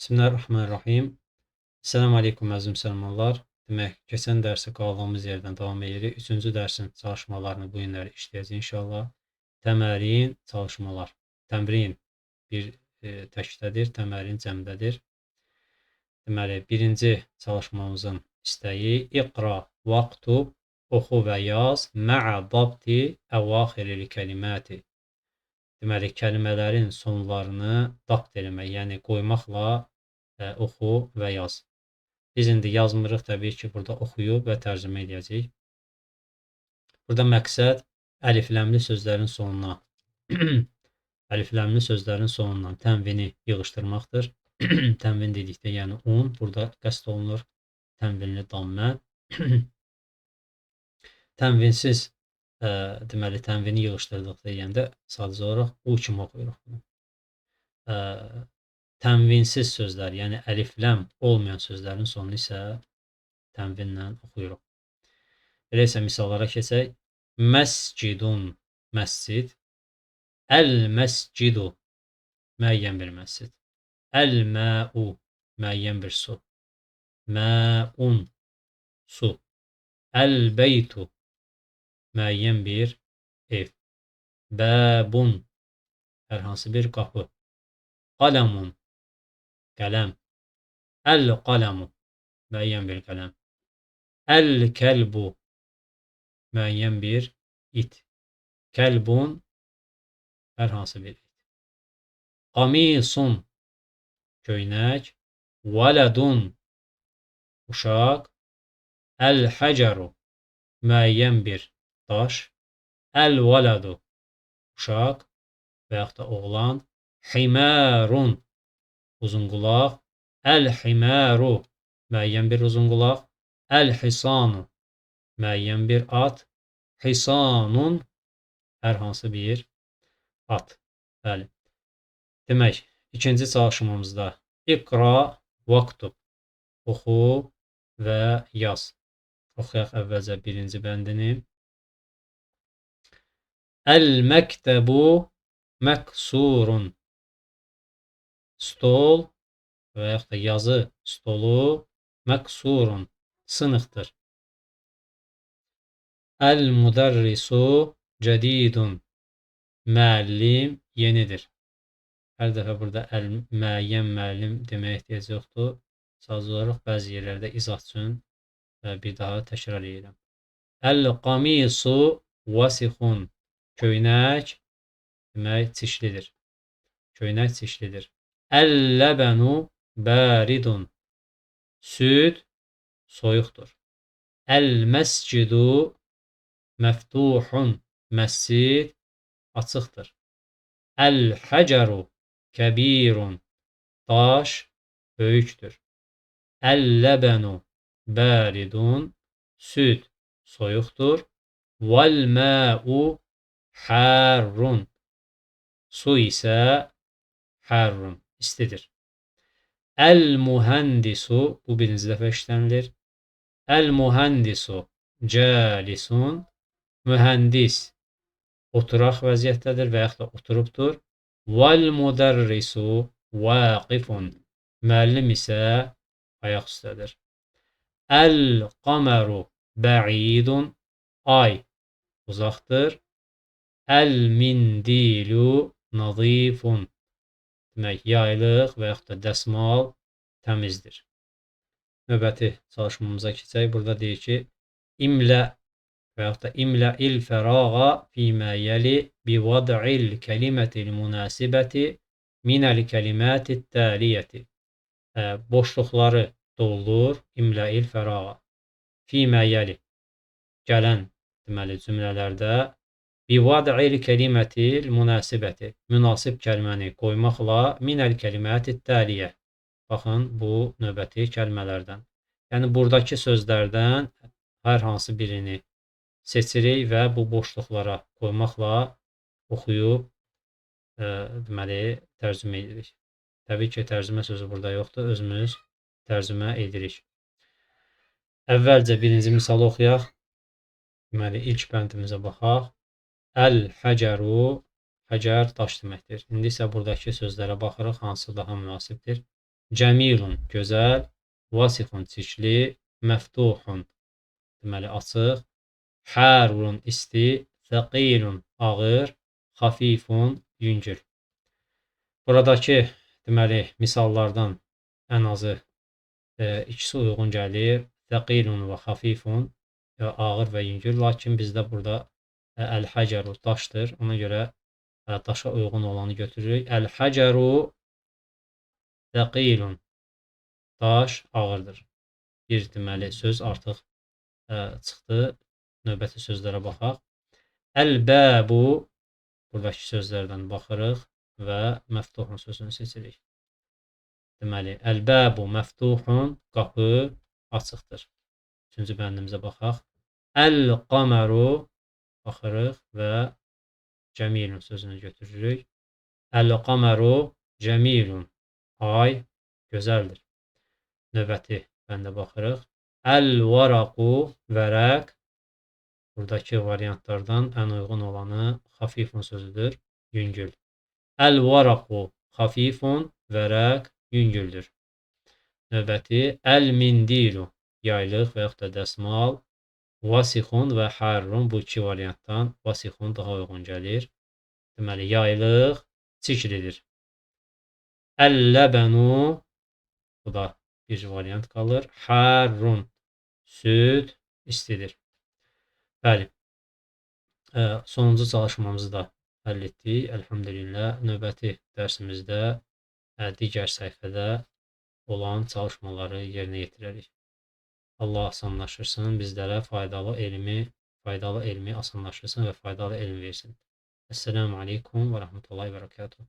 Bismillahirrahmanirrahim. Selamun Aleyküm əziz müsəlmanlar. Demək, keçən dərsə qaldığımız yerdən davam edirik. Üçüncü dərsin çalışmalarını bu günləri işləyəcəyik inşallah. Təmərin, çalışmalar. Təmrin bir təkdədir, təmərin cəmdədir. Deməli, birinci çalışmamızın istəyi iqra vaktub, oxu və yaz mə'a dabti əvaxiril kəlimati. Deməli, kəlimələrin sonlarını dabt eləmək, yəni qoymaqla oxu və yaz. Biz indi yazmırıq, təbii ki, burada oxuyub və tərcümə edəcəyik. Burada məqsəd əlifləmli sözlərin sonuna əlifləmli sözlərin sonundan tənvini yığışdırmaqdır. Tənvin dedikdə, yəni un, burada qəsd olunur. Tənvinli dammə. Tənvinsiz deməli, tənvini yığışdırdıqda deyəndə sadəcə olaraq u kimi oxuyuruq bunu. Tənvinsiz sözlər, yəni əlifləm olmayan sözlərin sonunu isə tənvinlə oxuyuruq. Elə isə misallara keçək. Məscidun, məscid. Əl-məscidu, müəyyən bir məscid. Əl-məu, müəyyən bir su. Məun, su. Əl-beytu, müəyyən bir ev. Bəbun, hər hansı bir qapı. Qələmun, qələm. Əl-qələmu, müəyyən bir qələm. Əl-kəlbu, müəyyən bir it. Kəlbun, hər hansı bir it. Qamisun, köynək. Vələdun, uşaq. Əl-həcəru, müəyyən bir daş. Əl-vələdu, uşaq və yaxud da oğlan. Himərun, uzunqulaq. Əl-himəru, müəyyən bir uzunqulaq. Əl-hisanu, müəyyən bir at. Hisanun, hər hansı bir at. Bəli. Demək, ikinci çalışmamızda iqra vaktub, oxu və yaz. Oxuyaq əvvəlcə birinci bəndini. Əl-məktəbu məksurun, stol və yaxud da yazı stolu məksurun, sınıqdır. Əl-müdərrisu cədidun, müəllim yenidir. Hər dəfə burada müəyyən müəllim deməyə ehtiyac yoxdur. Sadəcə olaraq bəzi yerlərdə izah üçün bir daha təkrar edirəm. Əl-qamisu vasixun, köynək demək çişlidir. Köynək çişlidir. Əl-ləbənu bəridun, süd soyuqdur. Əl-məscidu məftuhun, məscid açıqdır. Əl-həcəru kəbirun, daş böyükdür. Əl-ləbənu bəridun, süd soyuqdur. Vəl-məu hərrun, su isə hərrun, istidir. Əl-mühəndisu, bu birinci dəfə işlənilir. Əl-mühəndisu cəlisun, mühəndis oturaq vəziyyətdədir və yaxud da oturubdur. Vəl-müdərrisu vaqifun, müəllim isə ayaq üstədir. Əl-qaməru bəidun, ay uzaqdır. Əl-mindilu nazifun, demək, yaylıq və yaxud da dəsmal təmizdir. Növbəti çalışmamıza keçək. Burada deyir ki, imlə və yaxud da imlə'il fərağa fīmə yəli bivad'il kəlimətil münasibəti minəl kəlimətid təliyyəti. Boşluqları doldur, imlə'il fərağa. Fīmə yəli, gələn deməli cümlələrdə bivad'il kəlimətil münasibəti, münasib kəlməni qoymaqla minəl kəlimətid təliyyə. Baxın, bu növbəti kəlmələrdən. Yəni, buradakı sözlərdən hər hansı birini seçirik və bu boşluqlara qoymaqla oxuyub deməli, tərcümə edirik. Təbii ki, tərcümə sözü burada yoxdur, özümüz tərcümə edirik. Əvvəlcə birinci misalı oxuyaq. Deməli, ilk bəndimizə baxaq. Əl-həcəru, həcər daş deməkdir. İndi isə buradakı sözlərə baxırıq, hansı daha münasibdir. cəmilun gözəl, vasifun çirkli, məftuhun deməli açıq, hərun isti, thəqilun ağır, xafifun yüngül. Buradakı deməli misallardan ən azı ikisi uyğun gəlir. Thəqilun və xafifun ağır və yüngül. Lakin bizdə burada əl-həcəru daşdır. Ona görə daşa uyğun olanı götürürük. Əl-həcəru thəqilun daş ağırdır. Bir deməli söz artıq çıxdı. Növbəti sözlərə baxaq. Əl-bəbu buradakı sözlərdən baxırıq və məftuhun sözünü seçirik. Deməli, əl-bəbu məftuhun qapı açıqdır. Üçüncü bəndimizə baxaq. Əl-qaməru baxırıq və cəmilun sözünü götürürük. Əl-qaməru cəmilun ay gözəldir. Növbəti bəndə baxırıq. Əl-varaqu vərəq buradakı variantlardan ən uyğun olanı xafifun sözüdür, yüngül. Əl-varaqu xafifun vərəq yüngüldür. Növbəti əl-mindilu yaylıq və yaxud da dəsmal, vasixun və hərrun bu iki variantdan vasixun daha uyğun gəlir. Deməli yaylıq çirklidir. Əl-ləbənu bu da bir variant qalır. Hərrun süd istidir. Bəli. Sonuncu çalışmamızı da həll etdik. Əlhamdülillah. Növbəti dərsimizdə digər səhifədə olan çalışmaları yerinə yetirərik. Allah asanlaşırsın, bizlərə faydalı elmi asanlaşırsın və faydalı elm versin. Esselamu aleykum və rəhmətullahi və bərəkatuhu.